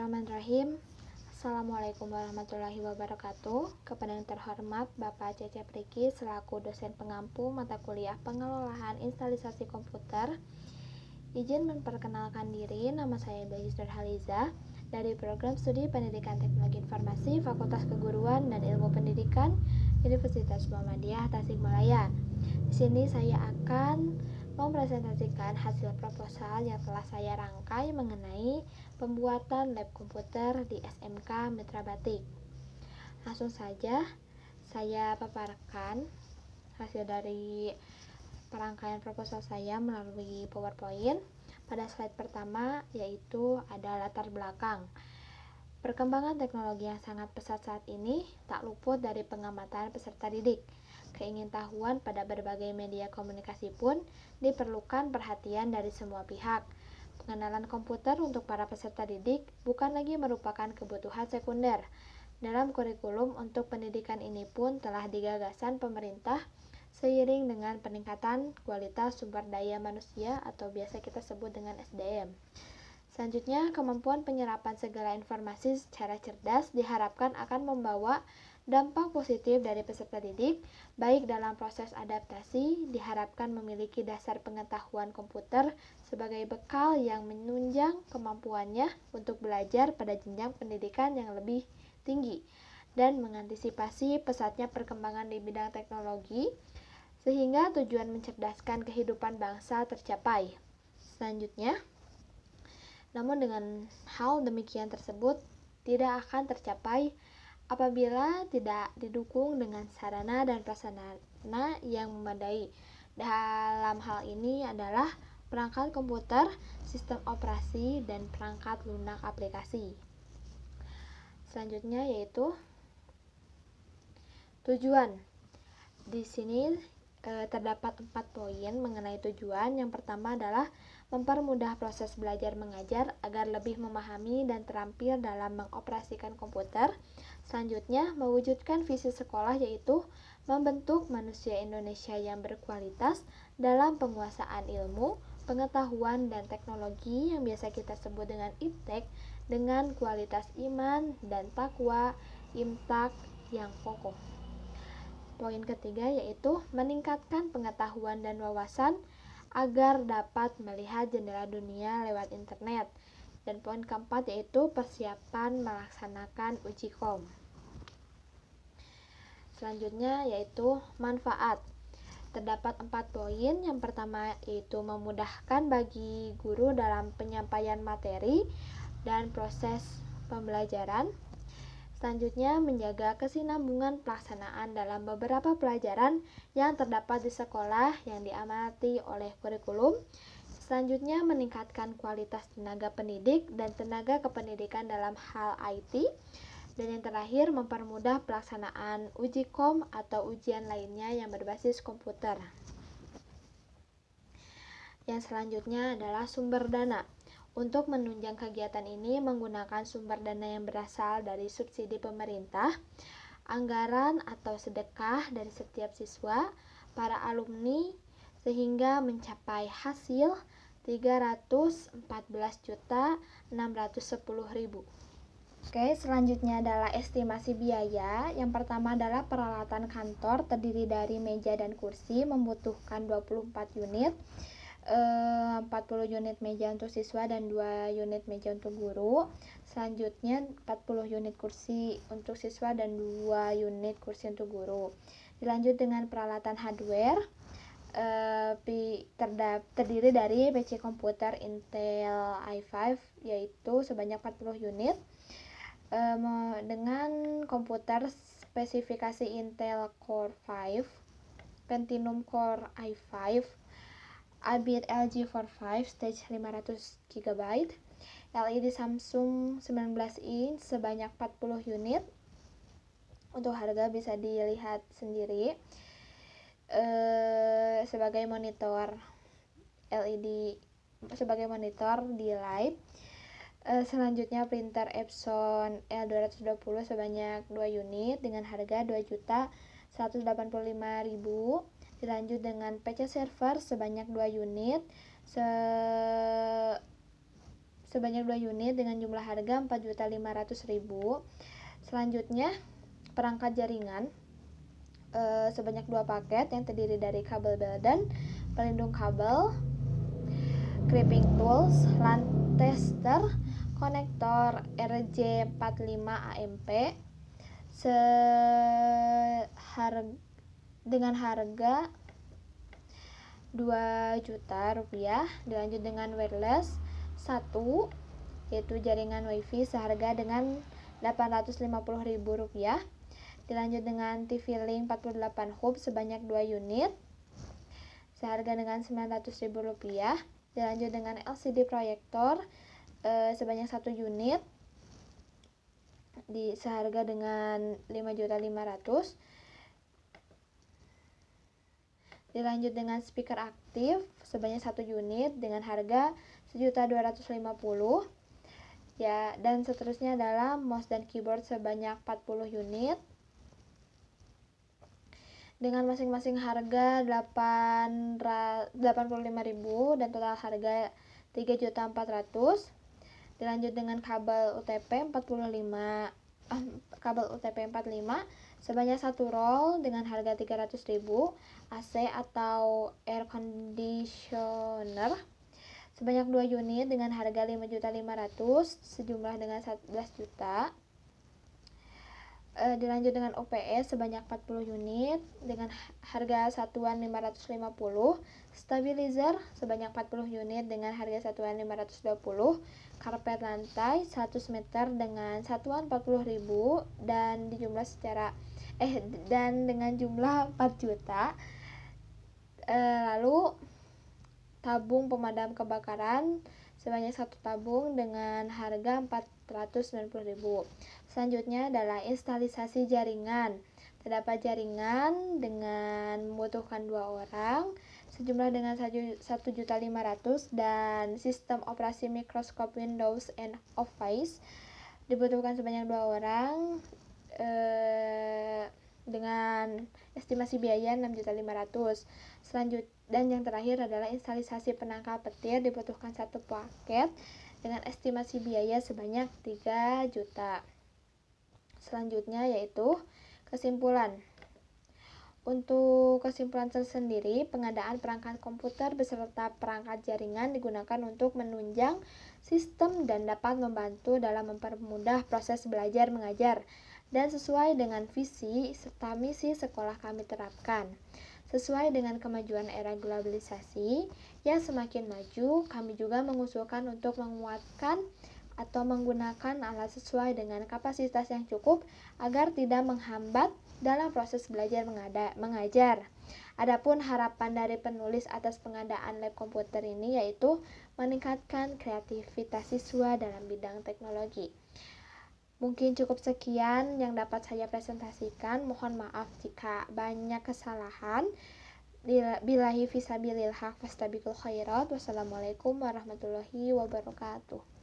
Bismillahirrahmanirrahim. Assalamualaikum warahmatullahi wabarakatuh. Kepada yang terhormat Bapak Cecep Riki selaku dosen pengampu mata kuliah pengelolaan instalisasi komputer, izin memperkenalkan diri. Nama saya Bahistur Haliza dari program studi Pendidikan Teknologi Informasi Fakultas Keguruan dan Ilmu Pendidikan Universitas Muhammadiyah Tasikmalaya. Di sini saya akan mempresentasikan hasil proposal yang telah saya rangkai mengenai pembuatan lab komputer di SMK Mitra Batik. Langsung saja saya paparkan hasil dari perangkaian proposal saya melalui PowerPoint. Pada slide pertama yaitu ada latar belakang. Perkembangan teknologi yang sangat pesat saat ini tak luput dari pengamatan peserta didik. Keingintahuan pada berbagai media komunikasi pun diperlukan perhatian dari semua pihak. Pengenalan komputer untuk para peserta didik bukan lagi merupakan kebutuhan sekunder. Dalam kurikulum untuk pendidikan ini pun telah digagasan pemerintah seiring dengan peningkatan kualitas sumber daya manusia atau biasa kita sebut dengan SDM. Selanjutnya, kemampuan penyerapan segala informasi secara cerdas diharapkan akan membawa dampak positif dari peserta didik, baik dalam proses adaptasi, diharapkan memiliki dasar pengetahuan komputer sebagai bekal yang menunjang kemampuannya untuk belajar pada jenjang pendidikan yang lebih tinggi, dan mengantisipasi pesatnya perkembangan di bidang teknologi, sehingga tujuan mencerdaskan kehidupan bangsa tercapai. Selanjutnya, namun dengan hal demikian tersebut tidak akan tercapai apabila tidak didukung dengan sarana dan prasarana yang memadai. Dalam hal ini adalah perangkat komputer, sistem operasi, dan perangkat lunak aplikasi. Selanjutnya yaitu tujuan. Di sini terdapat 4 poin mengenai tujuan. Yang pertama adalah mempermudah proses belajar mengajar agar lebih memahami dan terampil dalam mengoperasikan komputer. Selanjutnya, mewujudkan visi sekolah yaitu membentuk manusia Indonesia yang berkualitas dalam penguasaan ilmu, pengetahuan, dan teknologi yang biasa kita sebut dengan IPTEK dengan kualitas iman dan takwa, imtak yang kokoh. Poin ketiga yaitu meningkatkan pengetahuan dan wawasan agar dapat melihat jendela dunia lewat internet. Dan poin keempat yaitu persiapan melaksanakan uji kom. Selanjutnya yaitu manfaat. Terdapat 4 poin. Yang pertama yaitu memudahkan bagi guru dalam penyampaian materi dan proses pembelajaran. Selanjutnya, menjaga kesinambungan pelaksanaan dalam beberapa pelajaran yang terdapat di sekolah yang diamati oleh kurikulum. Selanjutnya, meningkatkan kualitas tenaga pendidik dan tenaga kependidikan dalam hal IT. Dan yang terakhir, mempermudah pelaksanaan uji kom atau ujian lainnya yang berbasis komputer. Yang selanjutnya adalah sumber dana. Untuk menunjang kegiatan ini menggunakan sumber dana yang berasal dari subsidi pemerintah, anggaran atau sedekah dari setiap siswa, para alumni, sehingga mencapai hasil 314.610.000. Oke, selanjutnya adalah estimasi biaya. Yang pertama adalah peralatan kantor terdiri dari meja dan kursi membutuhkan 24 unit. 40 unit meja untuk siswa dan 2 unit meja untuk guru. Selanjutnya 40 unit kursi untuk siswa dan 2 unit kursi untuk guru. Dilanjut dengan peralatan hardware, terdiri dari PC komputer Intel i5 yaitu sebanyak 40 unit, dengan komputer spesifikasi Intel Core 5, Pentium Core i5, Abit LG 45 stage 500 GB, LED Samsung 19 inch sebanyak 40 unit. Untuk harga bisa dilihat sendiri. Sebagai monitor LED, sebagai monitor di live. Selanjutnya printer Epson L220 sebanyak 2 unit dengan harga 2.185.000. Dilanjut dengan PC server sebanyak 2 unit sebanyak 2 unit dengan jumlah harga 4.500.000. Selanjutnya, perangkat jaringan sebanyak 2 paket yang terdiri dari kabel bel dan pelindung kabel, crimping tools, LAN tester, konektor RJ45AMP dengan harga 2 juta rupiah. Dilanjut dengan wireless 1, yaitu jaringan wifi seharga dengan 850.000 rupiah. Dilanjut dengan TV Link 48 hub sebanyak 2 unit seharga dengan 900.000 rupiah. Dilanjut dengan LCD proyektor sebanyak 1 unit di seharga dengan 5.500.000. Dilanjut dengan speaker aktif sebanyak 1 unit dengan harga 1.250.000. Ya, dan seterusnya adalah mouse dan keyboard sebanyak 40 unit dengan masing-masing harga 85.000 dan total harga 3.400.000. Dilanjut dengan kabel UTP 45 sebanyak 1 roll dengan harga 300.000, AC atau air conditioner sebanyak 2 unit dengan harga 5.500.000 sejumlah dengan 11 juta. Dilanjut dengan UPS sebanyak 40 unit dengan harga satuan 550, stabilizer sebanyak 40 unit dengan harga satuan 520, karpet lantai 100 meter dengan satuan 40.000 dan dengan jumlah 4 juta. Lalu tabung pemadam kebakaran sebanyak 1 tabung dengan harga 490.000. Selanjutnya adalah instalisasi jaringan. Terdapat jaringan dengan membutuhkan 2 orang sejumlah dengan 1.500.000 dan sistem operasi Microsoft Windows and Office dibutuhkan sebanyak 2 orang dengan estimasi biaya 6.500.000. Selanjutnya dan yang terakhir adalah instalisasi penangkal petir dibutuhkan 1 paket dengan estimasi biaya sebanyak 3 juta. Selanjutnya yaitu kesimpulan. Untuk kesimpulan tersendiri, pengadaan perangkat komputer beserta perangkat jaringan digunakan untuk menunjang sistem dan dapat membantu dalam mempermudah proses belajar mengajar dan sesuai dengan visi serta misi sekolah kami terapkan. Sesuai dengan kemajuan era globalisasi yang semakin maju, kami juga mengusulkan untuk menguatkan atau menggunakan alat sesuai dengan kapasitas yang cukup agar tidak menghambat dalam proses belajar mengajar. Adapun harapan dari penulis atas pengadaan lab komputer ini yaitu meningkatkan kreativitas siswa dalam bidang teknologi. Mungkin cukup sekian yang dapat saya presentasikan. Mohon maaf jika banyak kesalahan. Billahi fisabilil haq fastabiqul khairat. Wassalamualaikum warahmatullahi wabarakatuh.